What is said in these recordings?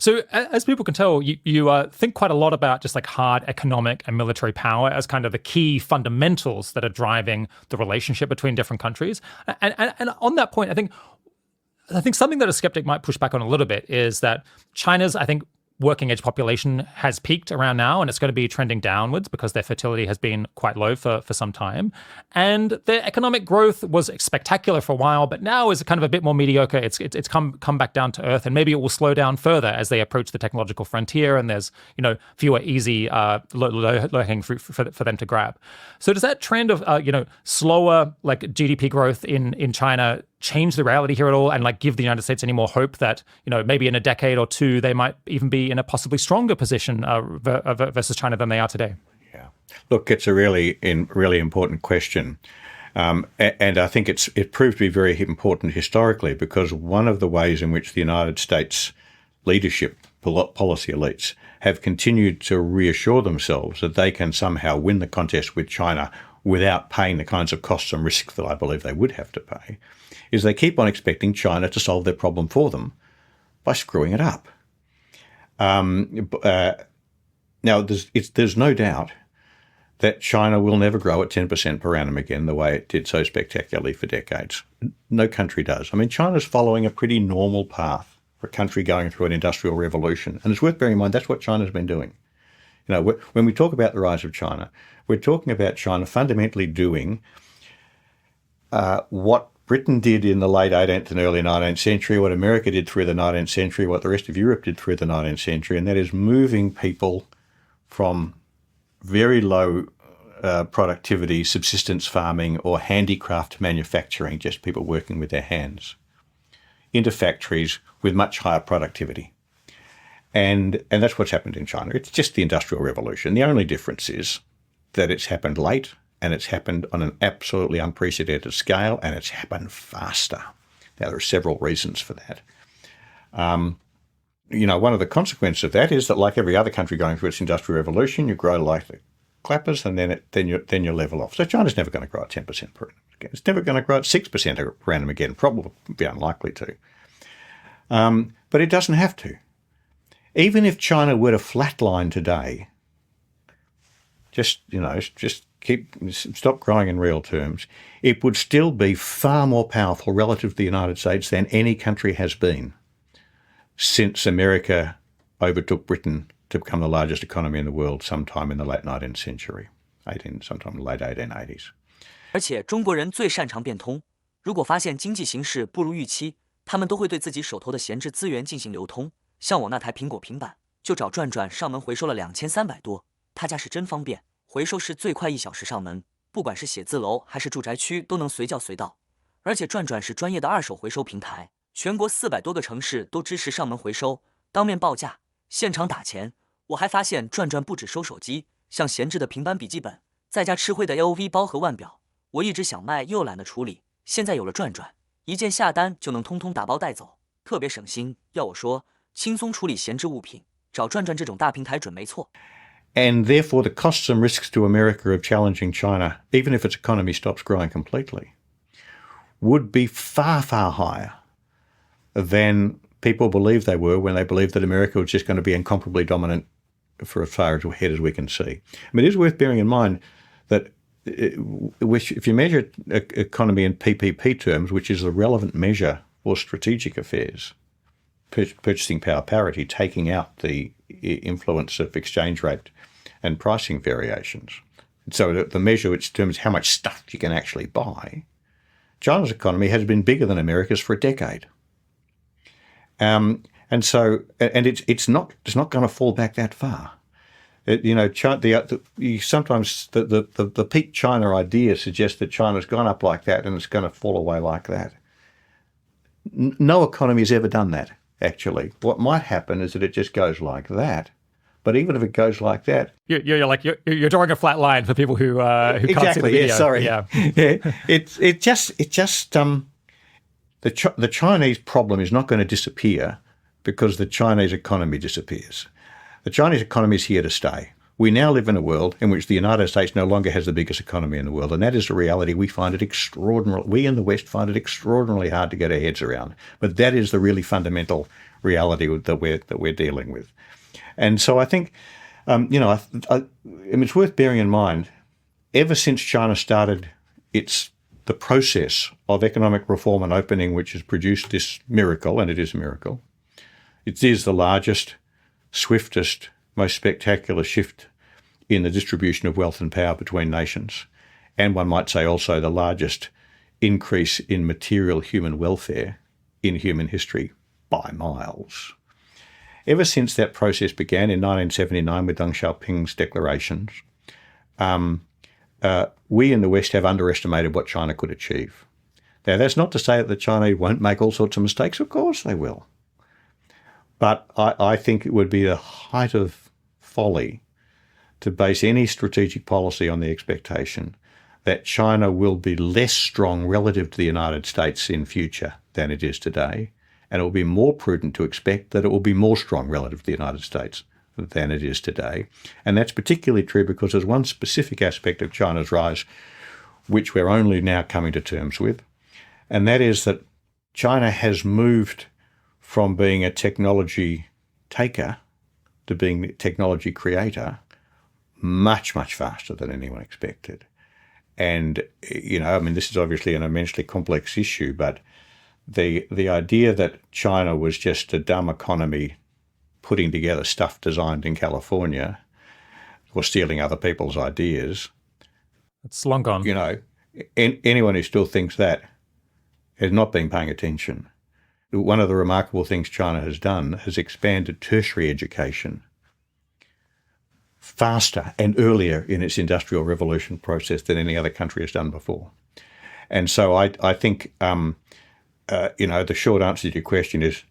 So as people can tell, you think quite a lot about just like hard economic and military power as kind of the key fundamentals that are driving the relationship between different countries. And on that point, I think something that a skeptic might push back on a little bit is that China's, I think, working age population has peaked around now, and it's going to be trending downwards because their fertility has been quite low for some time. And their economic growth was spectacular for a while, but now is kind of a bit more mediocre. It's come back down to earth, and maybe it will slow down further as they approach the technological frontier, and there's fewer easy low-hanging fruit for them to grab. So does that trend of slower like GDP growth in China change the reality here at all, and like give the United States any more hope that maybe in a decade or two they might even be in a possibly stronger position versus China than they are today? Yeah, look, it's a really important question, and I think it proved to be very important historically, because one of the ways in which the United States leadership, policy elites, have continued to reassure themselves that they can somehow win the contest with China without paying the kinds of costs and risks that I believe they would have to pay, is they keep on expecting China to solve their problem for them by screwing it up. Now, there's no doubt that China will never grow at 10% per annum again the way it did so spectacularly for decades. No country does. I mean, China's following a pretty normal path for a country going through an industrial revolution. And it's worth bearing in mind that's what China's been doing. When we talk about the rise of China, we're talking about China fundamentally doing what Britain did in the late 18th and early 19th century, what America did through the 19th century, what the rest of Europe did through the 19th century, and that is moving people from very low productivity, subsistence farming or handicraft manufacturing, just people working with their hands, into factories with much higher productivity. And that's what's happened in China. It's just the Industrial Revolution. The only difference is that it's happened late, and it's happened on an absolutely unprecedented scale, and it's happened faster. Now, there are several reasons for that. One of the consequences of that is that, like every other country going through its Industrial Revolution, you grow like the clappers, and then you level off. So China's never going to grow at 10% per annum again. It's never going to grow at 6% per annum again. Probably be unlikely to. But it doesn't have to. Even if China were to flatline today, stop growing in real terms, it would still be far more powerful relative to the United States than any country has been since America overtook Britain to become the largest economy in the world sometime in the late 19th century, sometime in the late 1880s. 而且中国人最擅长变通，如果发现经济形势不如预期，他们都会对自己手头的闲置资源进行流通。像我那台苹果平板，就找转转上门回收了2300多，他家是真方便。回收是最快1小时上门，不管是写字楼还是住宅区都能随叫随到。而且转转是专业的二手回收平台，全国400多个城市都支持上门回收，当面报价，现场打钱。我还发现转转不只收手机，像闲置的平板笔记本，在家吃灰的 LV 包和腕表，我一直想卖又懒得处理，现在有了转转，一键下单就能通通打包带走，特别省心。要我说，轻松处理闲置物品，找转转这种大平台准没错。And therefore, the costs and risks to America of challenging China, even if its economy stops growing completely, would be far, far higher than people believed they were when they believed that America was just going to be incomparably dominant for as far ahead as we can see. I mean, it is worth bearing in mind that if you measure economy in PPP terms, which is the relevant measure for strategic affairs, purchasing power parity, taking out the influence of exchange rate and pricing variations. So the measure which determines how much stuff you can actually buy, China's economy has been bigger than America's for a decade. And it's not going to fall back that far. Sometimes the peak China idea suggests that China's gone up like that and it's going to fall away like that. No economy has ever done that. Actually, what might happen is that it just goes like that. But even if it goes like that, you're drawing a flat line for people who exactly, can't see the video. Yeah, sorry. Yeah. The Chinese problem is not going to disappear because the Chinese economy disappears. The Chinese economy is here to stay. We now live in a world in which the United States no longer has the biggest economy in the world, and that is a reality we find it extraordinary. We in the West find it extraordinarily hard to get our heads around. But that is the really fundamental reality that we're dealing with. And so I think, I mean, it's worth bearing in mind, ever since China started the process of economic reform and opening, which has produced this miracle, and it is a miracle, it is the largest, swiftest, most spectacular shift in the distribution of wealth and power between nations. And one might say also the largest increase in material human welfare in human history by miles. Ever since that process began in 1979 with Deng Xiaoping's declarations, we in the West have underestimated what China could achieve. Now, that's not to say that China won't make all sorts of mistakes. Of course they will. But I think it would be the height of folly to base any strategic policy on the expectation that China will be less strong relative to the United States in future than it is today. And it will be more prudent to expect that it will be more strong relative to the United States than it is today. And that's particularly true because there's one specific aspect of China's rise which we're only now coming to terms with, and that is that China has moved from being a technology taker to being a technology creator much, much faster than anyone expected. And, I mean, this is obviously an immensely complex issue, but the idea that China was just a dumb economy putting together stuff designed in California or stealing other people's ideas, it's long gone. Anyone who still thinks that has not been paying attention. One of the remarkable things China has done has expanded tertiary education faster and earlier in its industrial revolution process than any other country has done before. And so I think, the short answer to your question is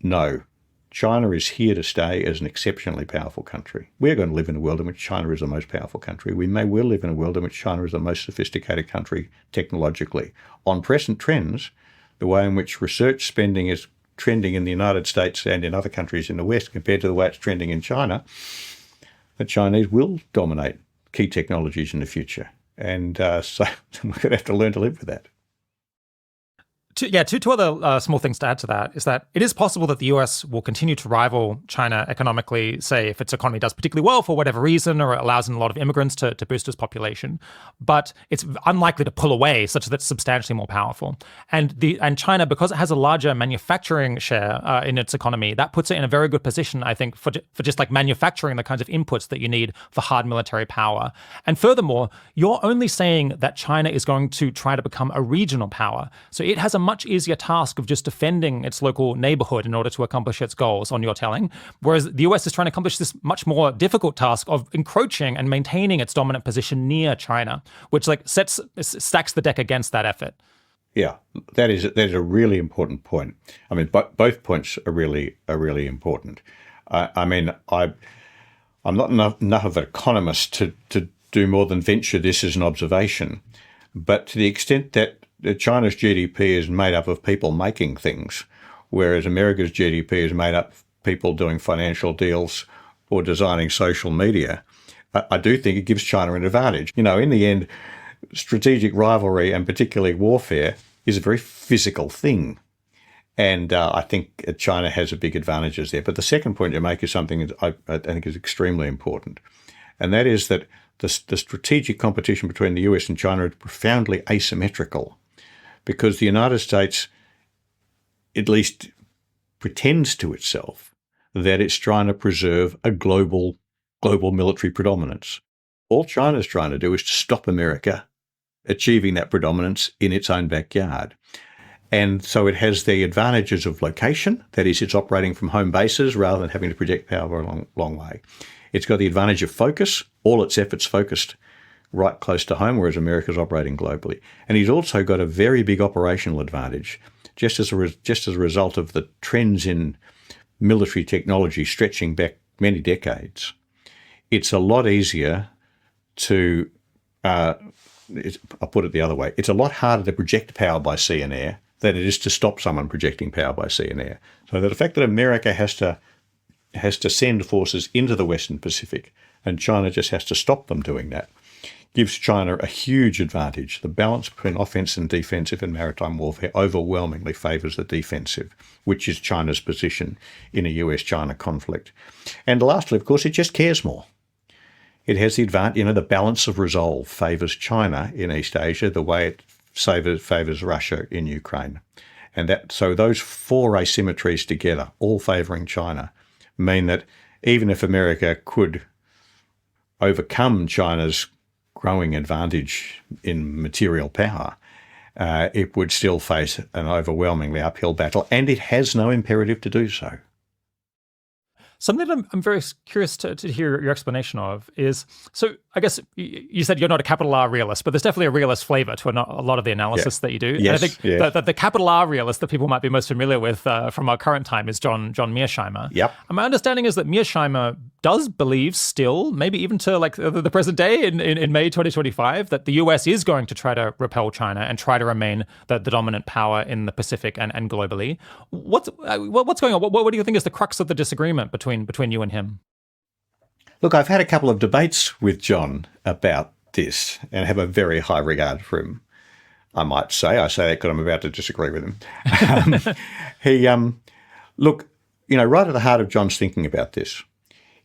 no. China is here to stay as an exceptionally powerful country. We're going to live in a world in which China is the most powerful country. We may well live in a world in which China is the most sophisticated country technologically. On present trends, the way in which research spending is trending in the United States and in other countries in the West compared to the way it's trending in China, the Chinese will dominate key technologies in the future. And so we're going to have to learn to live with that. Two other small things to add to that is that it is possible that the US will continue to rival China economically, say if its economy does particularly well for whatever reason, or it allows in a lot of immigrants to boost its population. But it's unlikely to pull away such that it's substantially more powerful. And China, because it has a larger manufacturing share in its economy, that puts it in a very good position, I think, for just like manufacturing the kinds of inputs that you need for hard military power. And furthermore, you're only saying that China is going to try to become a regional power. So it has a much easier task of just defending its local neighborhood in order to accomplish its goals, on your telling, whereas the US is trying to accomplish this much more difficult task of encroaching and maintaining its dominant position near China, which stacks the deck against that effort. Yeah, that is a really important point. I mean, both points are really important. I'm not enough of an economist to do more than venture this as an observation, but to the extent that China's GDP is made up of people making things, whereas America's GDP is made up of people doing financial deals or designing social media, I do think it gives China an advantage. In the end, strategic rivalry and particularly warfare is a very physical thing. And I think China has big advantages there. But the second point you make is something that I think is extremely important, and that is that the strategic competition between the US and China is profoundly asymmetrical, because the United States at least pretends to itself that it's trying to preserve a global military predominance. All China's trying to do is to stop America achieving that predominance in its own backyard. And so it has the advantages of location, that is, it's operating from home bases rather than having to project power a long way. It's got the advantage of focus, all its efforts focused right close to home, whereas America's operating globally. And he's also got a very big operational advantage, just as a result of the trends in military technology stretching back many decades. It's a lot easier to, I'll put it the other way, it's a lot harder to project power by sea and air than it is to stop someone projecting power by sea and air. So the fact that America has to send forces into the Western Pacific and China just has to stop them doing that, gives China a huge advantage. The balance between offensive and defensive in maritime warfare overwhelmingly favours the defensive, which is China's position in a US-China conflict. And lastly, of course, it just cares more. It has the advantage, the balance of resolve favours China in East Asia the way it favours Russia in Ukraine. And so those four asymmetries together, all favouring China, mean that even if America could overcome China's growing advantage in material power, it would still face an overwhelmingly uphill battle, and it has no imperative to do so. Something that I'm very curious to hear your explanation of is, so I guess you said you're not a capital R realist, but there's definitely a realist flavor to a lot of the analysis that you do. Yes, and I think the capital R realist that people might be most familiar with from our current time is John Mearsheimer. Yep. And my understanding is that Mearsheimer does believe still, maybe even to like the present day in May 2025, that the US is going to try to repel China and try to remain the dominant power in the Pacific and globally. What's going on? What do you think is the crux of the disagreement between you and him? Look, I've had a couple of debates with John about this and have a very high regard for him, I might say. I say that because I'm about to disagree with him. Look, right at the heart of John's thinking about this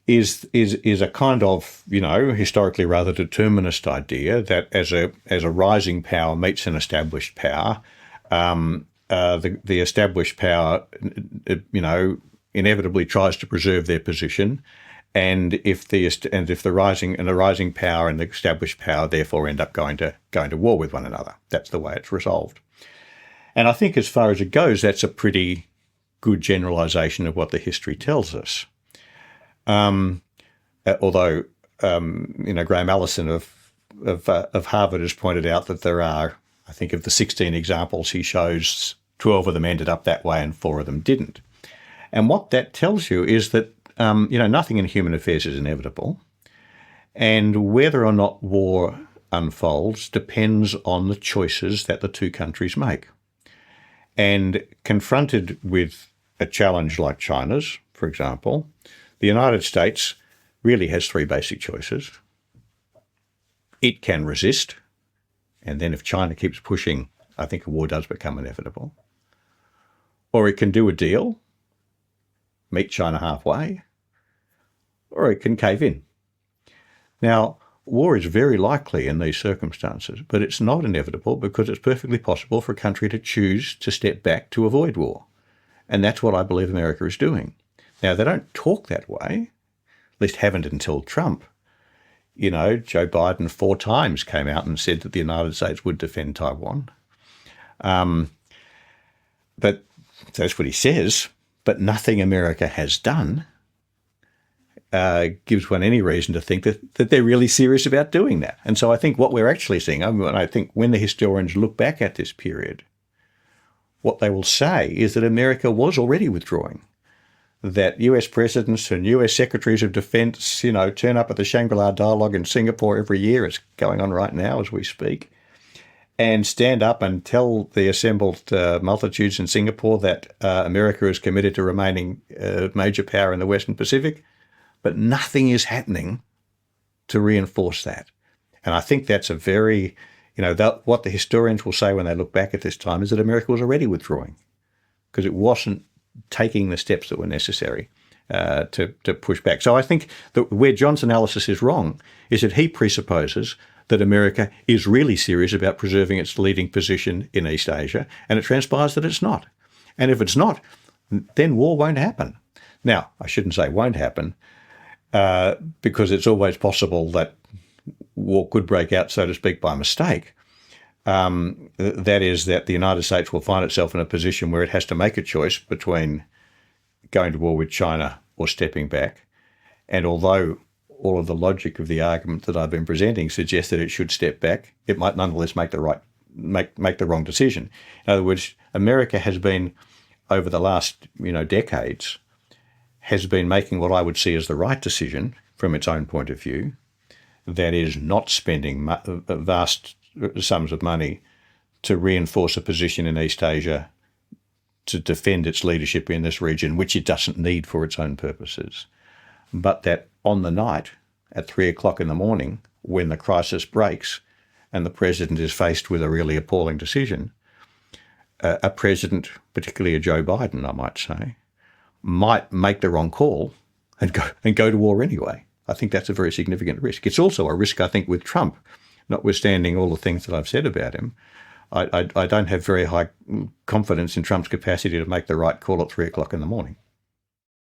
is a kind of, historically rather determinist idea that as a rising power meets an established power, the established power, inevitably tries to preserve their position, and if the rising power and the established power therefore end up going to war with one another. That's the way it's resolved. And I think as far as it goes, that's a pretty good generalisation of what the history tells us. Although Graham Allison of Harvard has pointed out that there are, I think, of the 16 examples he shows, 12 of them ended up that way and 4 of them didn't. And what that tells you is that nothing in human affairs is inevitable, and whether or not war unfolds depends on the choices that the two countries make. And confronted with a challenge like China's, for example, the United States really has 3 basic choices. It can resist, and then if China keeps pushing, I think a war does become inevitable. Or it can do a deal, meet China halfway, or it can cave in. Now, war is very likely in these circumstances, but it's not inevitable because it's perfectly possible for a country to choose to step back to avoid war. And that's what I believe America is doing. Now, they don't talk that way, at least haven't until Trump. Joe Biden 4 times came out and said that the United States would defend Taiwan. But that's what he says. But nothing America has done gives one any reason to think that they're really serious about doing that. And so I think what we're actually seeing, I think when the historians look back at this period, what they will say is that America was already withdrawing, that US presidents and US secretaries of defense, turn up at the Shangri-La Dialogue in Singapore every year. It's going on right now as we speak. And stand up and tell the assembled multitudes in Singapore that America is committed to remaining a major power in the Western Pacific, but nothing is happening to reinforce that. And I think that's a very, what the historians will say when they look back at this time is that America was already withdrawing because it wasn't taking the steps that were necessary to push back. So I think that where John's analysis is wrong is that he presupposes that America is really serious about preserving its leading position in East Asia, and it transpires that it's not. And if it's not, then war won't happen. Now, I shouldn't say won't happen, because it's always possible that war could break out, so to speak, by mistake. That is that the United States will find itself in a position where it has to make a choice between going to war with China or stepping back. And although all of the logic of the argument that I've been presenting suggests that it should step back, it might nonetheless make the wrong decision. In other words, America has been, over the last decades, has been making what I would see as the right decision from its own point of view. That is, not spending vast sums of money to reinforce a position in East Asia to defend its leadership in this region, which it doesn't need for its own purposes. But that on the night, at 3 o'clock in the morning when the crisis breaks and the president is faced with a really appalling decision, a president, particularly a Joe Biden, I might say, might make the wrong call and go to war anyway. I think that's a very significant risk. It's also a risk, I think, with Trump, notwithstanding all the things that I've said about him. I don't have very high confidence in Trump's capacity to make the right call at 3 o'clock in the morning.